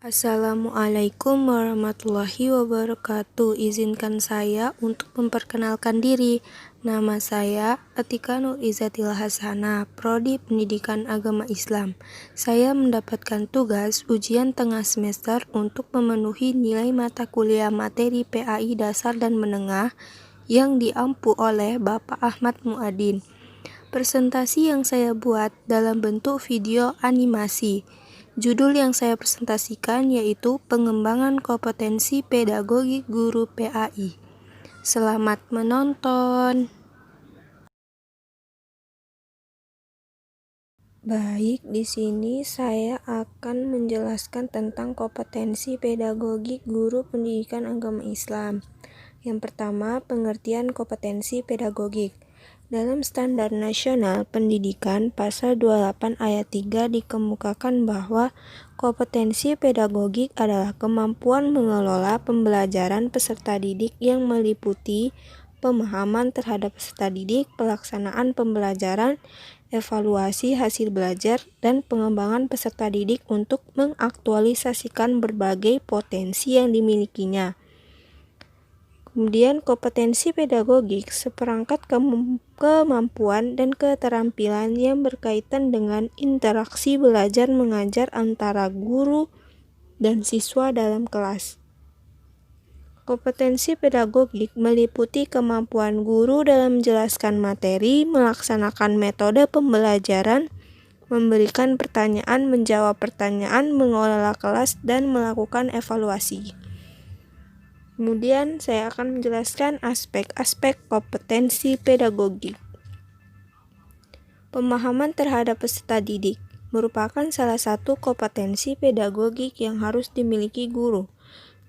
Assalamualaikum warahmatullahi wabarakatuh. Izinkan saya untuk memperkenalkan diri. Nama saya Atika Nur Izzatil Hasanah, Prodi Pendidikan Agama Islam. Saya mendapatkan tugas ujian tengah semester untuk memenuhi nilai mata kuliah materi PAI dasar dan menengah yang diampu oleh Bapak Ahmad Muadin. Presentasi yang saya buat dalam bentuk video animasi. Judul yang saya presentasikan yaitu pengembangan kompetensi pedagogi guru PAI. Selamat menonton. Baik, di sini saya akan menjelaskan tentang kompetensi pedagogi guru pendidikan agama Islam. Yang pertama, pengertian kompetensi pedagogik. Dalam Standar Nasional Pendidikan Pasal 28 Ayat 3 dikemukakan bahwa kompetensi pedagogik adalah kemampuan mengelola pembelajaran peserta didik yang meliputi pemahaman terhadap peserta didik, pelaksanaan pembelajaran, evaluasi hasil belajar, dan pengembangan peserta didik untuk mengaktualisasikan berbagai potensi yang dimilikinya. Kemudian kompetensi pedagogik seperangkat kemampuan dan keterampilan yang berkaitan dengan interaksi belajar mengajar antara guru dan siswa dalam kelas. Kompetensi pedagogik meliputi kemampuan guru dalam menjelaskan materi, melaksanakan metode pembelajaran, memberikan pertanyaan, menjawab pertanyaan, mengelola kelas, dan melakukan evaluasi. Kemudian saya akan menjelaskan aspek-aspek kompetensi pedagogik. Pemahaman terhadap peserta didik merupakan salah satu kompetensi pedagogik yang harus dimiliki guru.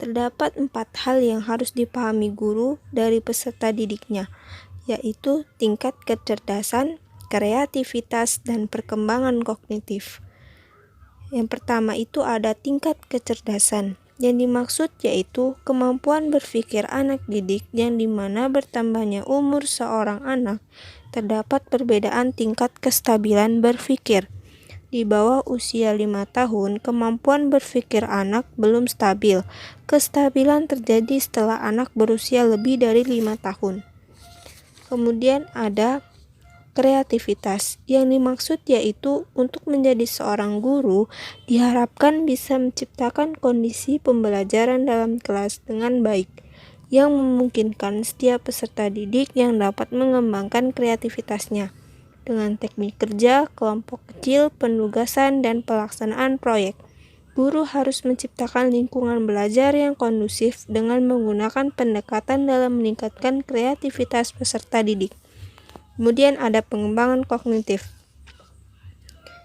Terdapat 4 hal yang harus dipahami guru dari peserta didiknya, yaitu tingkat kecerdasan, kreativitas, dan perkembangan kognitif. Yang pertama itu ada tingkat kecerdasan. Yang dimaksud yaitu kemampuan berpikir anak didik yang dimana bertambahnya umur seorang anak, terdapat perbedaan tingkat kestabilan berpikir. Di bawah usia 5 tahun, kemampuan berpikir anak belum stabil. Kestabilan terjadi setelah anak berusia lebih dari 5 tahun. Kemudian ada kreativitas. Yang dimaksud yaitu untuk menjadi seorang guru diharapkan bisa menciptakan kondisi pembelajaran dalam kelas dengan baik, yang memungkinkan setiap peserta didik yang dapat mengembangkan kreativitasnya dengan teknik kerja, kelompok kecil, penugasan, dan pelaksanaan proyek. Guru harus menciptakan lingkungan belajar yang kondusif dengan menggunakan pendekatan dalam meningkatkan kreativitas peserta didik. Kemudian ada pengembangan kognitif.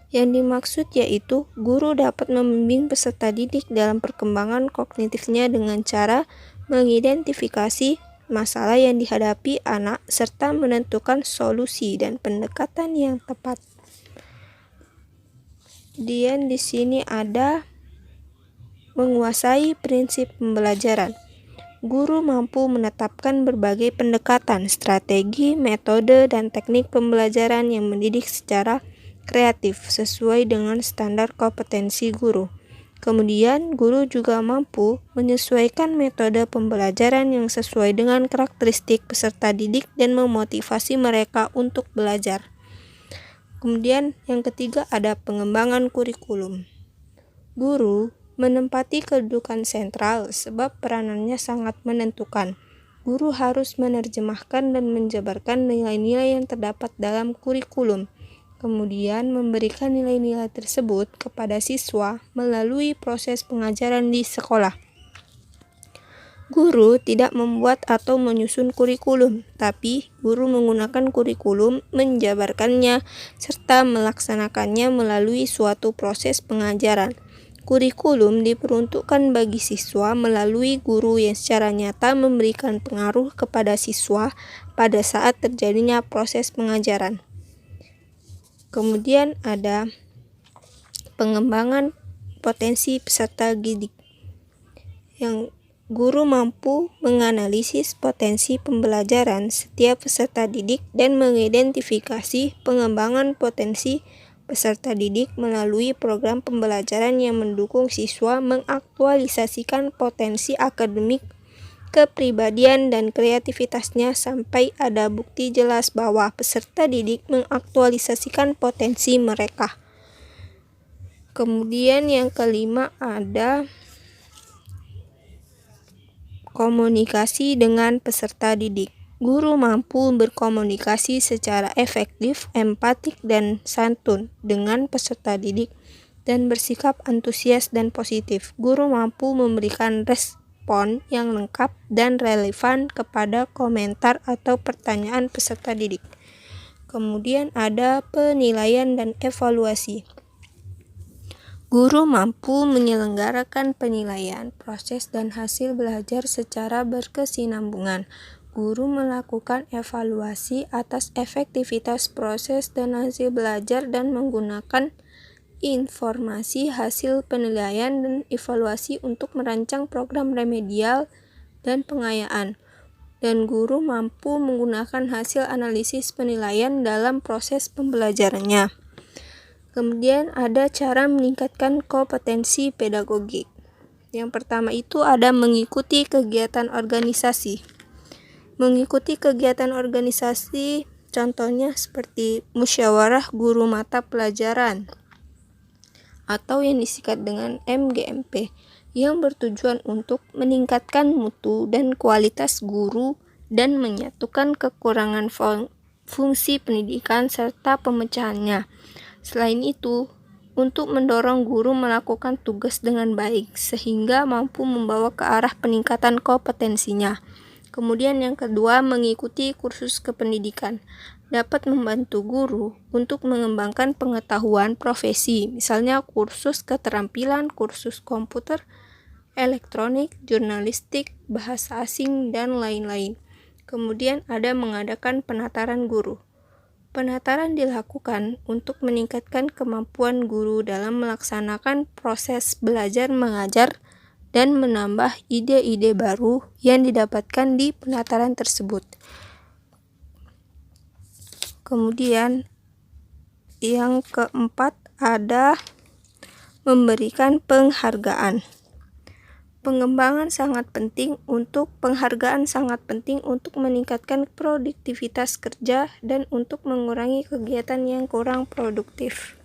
Yang dimaksud yaitu guru dapat membimbing peserta didik dalam perkembangan kognitifnya dengan cara mengidentifikasi masalah yang dihadapi anak serta menentukan solusi dan pendekatan yang tepat. Kemudian di sini ada menguasai prinsip pembelajaran. Guru mampu menetapkan berbagai pendekatan, strategi, metode, dan teknik pembelajaran yang mendidik secara kreatif sesuai dengan standar kompetensi guru. Kemudian, guru juga mampu menyesuaikan metode pembelajaran yang sesuai dengan karakteristik peserta didik dan memotivasi mereka untuk belajar. Kemudian, yang ketiga ada pengembangan kurikulum. Guru menempati kedudukan sentral sebab peranannya sangat menentukan. Guru harus menerjemahkan dan menjabarkan nilai-nilai yang terdapat dalam kurikulum, kemudian memberikan nilai-nilai tersebut kepada siswa melalui proses pengajaran di sekolah. Guru tidak membuat atau menyusun kurikulum, tapi guru menggunakan kurikulum, menjabarkannya, serta melaksanakannya melalui suatu proses pengajaran. Kurikulum diperuntukkan bagi siswa melalui guru yang secara nyata memberikan pengaruh kepada siswa pada saat terjadinya proses pengajaran. Kemudian ada pengembangan potensi peserta didik. Yang guru mampu menganalisis potensi pembelajaran setiap peserta didik dan mengidentifikasi pengembangan potensi peserta didik melalui program pembelajaran yang mendukung siswa mengaktualisasikan potensi akademik, kepribadian, dan kreativitasnya sampai ada bukti jelas bahwa peserta didik mengaktualisasikan potensi mereka. Kemudian yang kelima ada komunikasi dengan peserta didik. Guru mampu berkomunikasi secara efektif, empatik, dan santun dengan peserta didik dan bersikap antusias dan positif. Guru mampu memberikan respon yang lengkap dan relevan kepada komentar atau pertanyaan peserta didik. Kemudian ada penilaian dan evaluasi. Guru mampu menyelenggarakan penilaian, proses, dan hasil belajar secara berkesinambungan. Guru melakukan evaluasi atas efektivitas proses dan hasil belajar dan menggunakan informasi hasil penilaian dan evaluasi untuk merancang program remedial dan pengayaan. Dan guru mampu menggunakan hasil analisis penilaian dalam proses pembelajarannya. Kemudian ada cara meningkatkan kompetensi pedagogik. Yang pertama itu ada mengikuti kegiatan organisasi. Mengikuti kegiatan organisasi contohnya seperti musyawarah guru mata pelajaran atau yang disingkat dengan MGMP yang bertujuan untuk meningkatkan mutu dan kualitas guru dan menyatukan kekurangan fungsi pendidikan serta pemecahannya. Selain itu, untuk mendorong guru melakukan tugas dengan baik sehingga mampu membawa ke arah peningkatan kompetensinya. Kemudian yang kedua, mengikuti kursus kependidikan dapat membantu guru untuk mengembangkan pengetahuan profesi, misalnya kursus keterampilan, kursus komputer, elektronik, jurnalistik, bahasa asing, dan lain-lain. Kemudian ada mengadakan penataran guru. Penataran dilakukan untuk meningkatkan kemampuan guru dalam melaksanakan proses belajar mengajar dan menambah ide-ide baru yang didapatkan di penataran tersebut. Kemudian yang keempat ada memberikan penghargaan. Penghargaan sangat penting untuk meningkatkan produktivitas kerja dan untuk mengurangi kegiatan yang kurang produktif.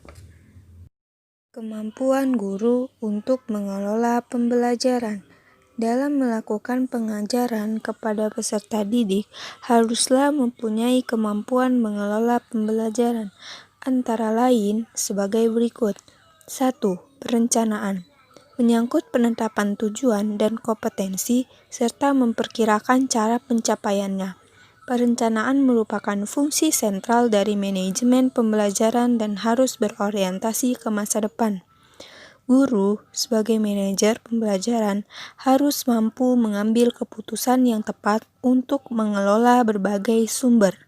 Kemampuan guru untuk mengelola pembelajaran. Dalam melakukan pengajaran kepada peserta didik, haruslah mempunyai kemampuan mengelola pembelajaran, antara lain sebagai berikut. 1. Perencanaan. Menyangkut penetapan tujuan dan kompetensi, serta memperkirakan cara pencapaiannya. Perencanaan merupakan fungsi sentral dari manajemen pembelajaran dan harus berorientasi ke masa depan. Guru, sebagai manajer pembelajaran, harus mampu mengambil keputusan yang tepat untuk mengelola berbagai sumber.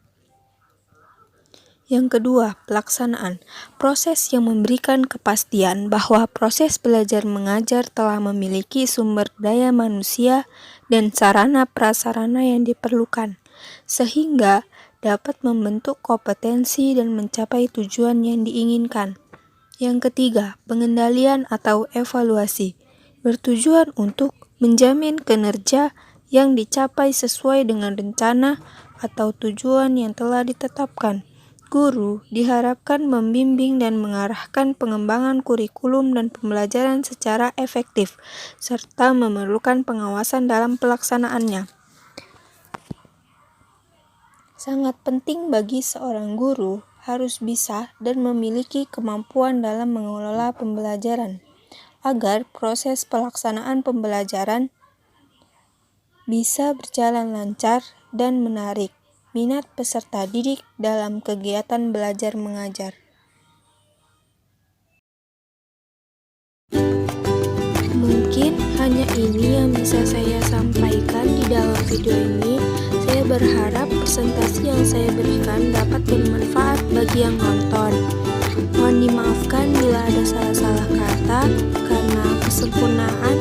Yang kedua, pelaksanaan. Proses yang memberikan kepastian bahwa proses belajar mengajar telah memiliki sumber daya manusia dan sarana prasarana yang diperlukan, sehingga dapat membentuk kompetensi dan mencapai tujuan yang diinginkan. Yang ketiga, pengendalian atau evaluasi, bertujuan untuk menjamin kinerja yang dicapai sesuai dengan rencana atau tujuan yang telah ditetapkan. Guru diharapkan membimbing dan mengarahkan pengembangan kurikulum dan pembelajaran secara efektif, serta memerlukan pengawasan dalam pelaksanaannya. Sangat penting bagi seorang guru harus bisa dan memiliki kemampuan dalam mengelola pembelajaran, agar proses pelaksanaan pembelajaran bisa berjalan lancar dan menarik minat peserta didik dalam kegiatan belajar mengajar. Mungkin hanya ini yang bisa saya sampaikan di dalam video ini. Saya berharap presentasi yang saya berikan dapat bermanfaat bagi yang nonton. Mohon dimaafkan bila ada salah-salah kata, karena kesempurnaan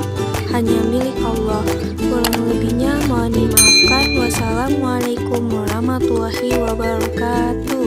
hanya milik Allah. Kurang lebihnya mohon dimaafkan. Wassalamualaikum warahmatullahi wabarakatuh.